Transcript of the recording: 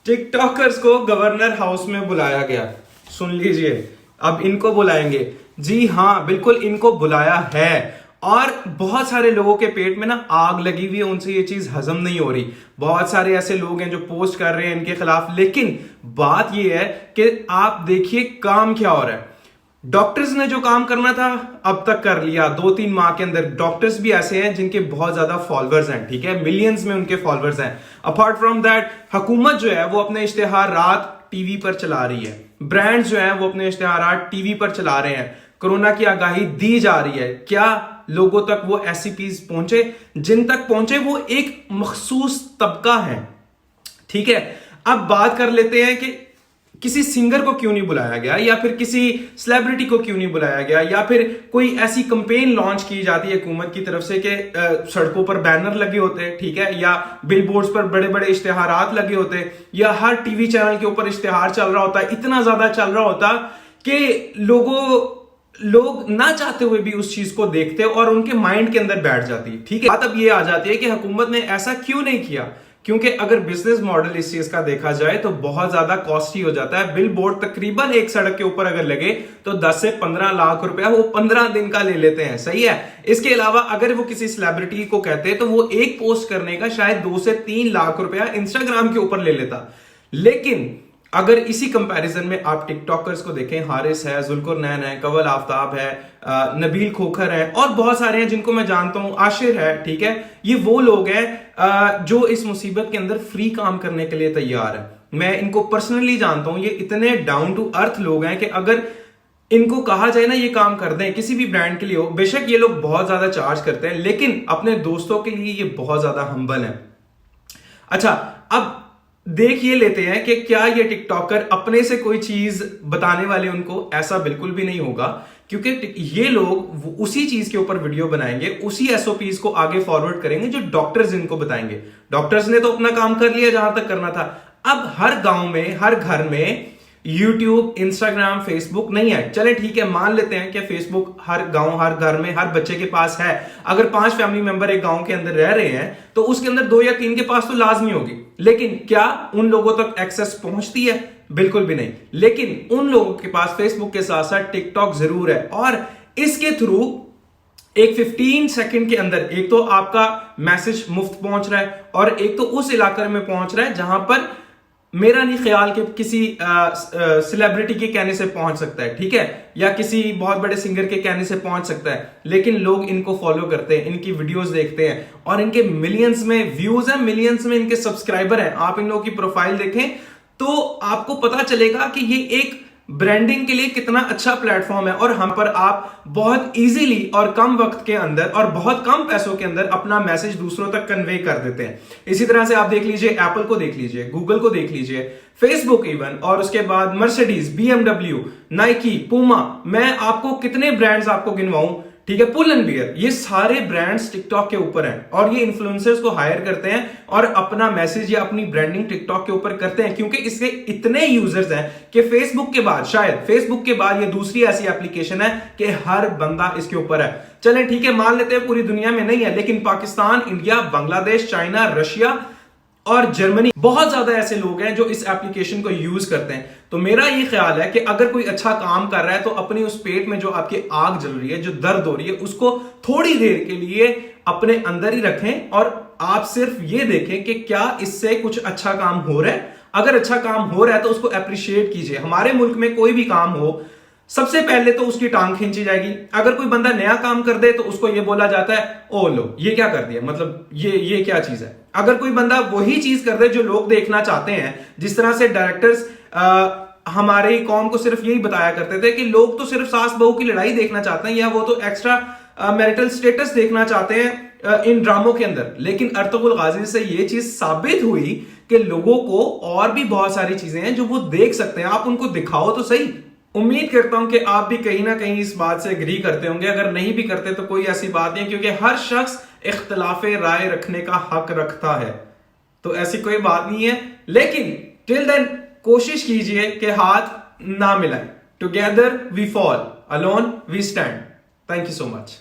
TikTokers को governor house में बुलाया गया। सुन लीजिए, अब इनको बुलाएंगे। जी हाँ, बिल्कुल इनको बुलाया है। और बहुत सारे लोगों के पेट में ना आग लगी हुई है, उनसे ये चीज हजम नहीं हो रही। बहुत सारे ऐसे लोग हैं जो पोस्ट कर रहे हैं इनके खिलाफ। लेकिन बात ये है कि आप देखिए काम क्या हो रहा है। डॉक्टर्स ने जो काम करना था अब तक कर लिया 2-3 माह के अंदर। डॉक्टर्स भी ऐसे हैं जिनके बहुत ज्यादा फॉलोअर्स हैं, ठीक है, मिलियंस में उनके फॉलोअर्स हैं। अपार्ट फ्रॉम दैट, हुकूमत जो है वो अपने इश्तेहार रात टीवी पर चला रही है। ब्रांड्स जो है वो अपने इश्तेहार टीवी पर चला रहे हैं। कोरोना की आगाही दी जा रही है। क्या लोगों तक वो एससीपीज पहुंचे? जिन तक पहुंचे वो एक मखसूस तबका है, ठीक है। अब बात कर लेते हैं कि किसी सिंगर को क्यों नहीं बुलाया गया, या फिर किसी सेलिब्रिटी को क्यों नहीं बुलाया गया, या फिर कोई ऐसी कंपेन लॉन्च की जाती है हुकूमत की तरफ से कि सड़कों पर बैनर लगे होते हैं, ठीक है, या बिलबोर्ड्स पर बड़े बड़े इश्तेहारात लगे होते हैं, या हर टीवी चैनल के ऊपर इश्तेहार चल रहा होता है, इतना ज्यादा चल रहा होता कि लोग ना चाहते हुए भी उस चीज को देखते और उनके माइंड के अंदर बैठ जाती है, ठीक है। बात अब ये आ जाती है कि हुकूमत ने ऐसा क्यों नहीं किया, क्योंकि अगर बिजनेस मॉडल इस चीज का देखा जाए तो बहुत ज्यादा कॉस्टली हो जाता है। बिल बोर्ड तकरीबन एक सड़क के ऊपर अगर लगे तो 10 से 15 लाख रुपया वो 15 दिन का ले लेते हैं, सही है। इसके अलावा अगर वो किसी सेलिब्रिटी को कहते तो वो एक पोस्ट करने का शायद 2 से 3 लाख रुपया इंस्टाग्राम के ऊपर ले लेता। लेकिन अगर इसी कंपैरिजन में आप टिकटॉकर्स को देखें, हारिस है, जुल्कुरनैन है, कवल आफ्ताब है, नबील खोखर है और बहुत सारे हैं जिनको मैं जानता हूं, आशिर है, ठीक है। ये वो लोग हैं जो इस मुसीबत के अंदर फ्री काम करने के लिए तैयार है। मैं इनको पर्सनली जानता हूं। ये इतने डाउन टू अर्थ लोग हैं कि अगर इनको कहा जाए ना ये काम कर दें किसी भी ब्रांड के लिए हो, बेशक ये लोग बहुत ज्यादा चार्ज करते हैं, लेकिन अपने दोस्तों के लिए ये बहुत ज्यादा हम्बल है। अच्छा, अब देख ये लेते हैं कि क्या ये टिकटॉकर अपने से कोई चीज बताने वाले उनको? ऐसा बिल्कुल भी नहीं होगा, क्योंकि ये लोग उसी चीज के ऊपर वीडियो बनाएंगे, उसी एसओपीज को आगे फॉरवर्ड करेंगे जो डॉक्टर्स इनको बताएंगे। डॉक्टर्स ने तो अपना काम कर लिया जहां तक करना था। अब हर गांव में, हर घर में यूट्यूब, इंस्टाग्राम, फेसबुक नहीं है। चले ठीक है, मान लेते हैं कि फेसबुक हर गांव, हर घर में, हर बच्चे के पास है। अगर 5 फैमिली मेंबर एक गांव के अंदर रह रहे हैं तो उसके अंदर 2 या 3 के पास तो लाजमी होगी। लेकिन क्या उन लोगों तक एक्सेस पहुंचती है? बिल्कुल भी नहीं। लेकिन उन लोगों के पास फेसबुक के साथ साथ टिकटॉक जरूर है, और इसके थ्रू एक 15 सेकंड के अंदर एक तो आपका मैसेज मुफ्त पहुंच रहा है, और एक तो उस इलाके में पहुंच रहा है जहां पर मेरा नहीं ख्याल कि किसी सेलिब्रिटी के कहने से पहुंच सकता है, ठीक है, या किसी बहुत बड़े सिंगर के कहने से पहुंच सकता है। लेकिन लोग इनको फॉलो करते हैं, इनकी वीडियोस देखते हैं, और इनके मिलियंस में व्यूज हैं, मिलियंस में इनके सब्सक्राइबर हैं। आप इन लोगों की प्रोफाइल देखें तो आपको पता चलेगा कि ये एक ब्रांडिंग के लिए कितना अच्छा प्लेटफॉर्म है, और हम पर आप बहुत इजीली और कम वक्त के अंदर और बहुत कम पैसों के अंदर अपना मैसेज दूसरों तक कन्वे कर देते हैं। इसी तरह से आप देख लीजिए, एप्पल को देख लीजिए, गूगल को देख लीजिए, फेसबुक इवन, और उसके बाद मर्सिडीज, बीएमडब्ल्यू, नाइकी, पूमा, मैं आपको कितने ब्रांड्स आपको गिनवाऊं, ठीक है, पुल एंड बियर, ये सारे ब्रांड्स टिकटॉक के ऊपर हैं। और ये इन्फ्लुएंसर्स को हायर करते हैं और अपना मैसेज या अपनी ब्रांडिंग टिकटॉक के ऊपर करते हैं, क्योंकि इसके इतने यूजर्स हैं कि फेसबुक के बाद, शायद फेसबुक के बाद ये दूसरी ऐसी एप्लीकेशन है कि हर बंदा इसके ऊपर है। चलें ठीक है, मान लेते हैं पूरी दुनिया में नहीं है, लेकिन Pakistan, India, Bangladesh, China, Russia और जर्मनी, बहुत ज्यादा ऐसे लोग हैं जो इस एप्लीकेशन को यूज करते हैं। तो मेरा ये ख्याल है कि अगर कोई अच्छा काम कर रहा है तो अपनी उस पेट में जो आपकी आग जल रही है, जो दर्द हो रही है, उसको थोड़ी देर के लिए अपने अंदर ही रखें, और आप सिर्फ ये देखें कि क्या इससे कुछ अच्छा काम हो रहा है। अगर अच्छा काम हो रहा है तो उसको अप्रिशिएट कीजिए। हमारे मुल्क में कोई भी काम हो, सबसे पहले तो उसकी टांग खींची जाएगी। अगर कोई बंदा नया काम कर दे तो उसको ये बोला जाता है, ओ लो ये क्या कर दिया, मतलब ये क्या चीज है। अगर कोई बंदा वही चीज कर दे जो लोग देखना चाहते हैं, जिस तरह से डायरेक्टर्स हमारे कौम को सिर्फ यही बताया करते थे कि लोग तो सिर्फ सास बहू की लड़ाई देखना चाहते हैं, या वो तो एक्स्ट्रा मैरिटल स्टेटस देखना चाहते हैं इन ड्रामों के अंदर। लेकिन अर्तुगरुल गाजी से ये चीज साबित हुई कि लोगों को और भी बहुत सारी चीजें हैं जो वो देख सकते हैं, आप उनको दिखाओ तो सही। उम्मीद करता हूं कि आप भी कहीं ना कहीं इस बात से एग्री करते होंगे। अगर नहीं भी करते तो कोई ऐसी बात नहीं, क्योंकि हर शख्स इख्तिलाफे राय रखने का हक रखता है, तो ऐसी कोई बात नहीं है। लेकिन टिल देन कोशिश कीजिए कि हाथ ना मिलाएं। Together we fall, alone we stand. Thank you so much.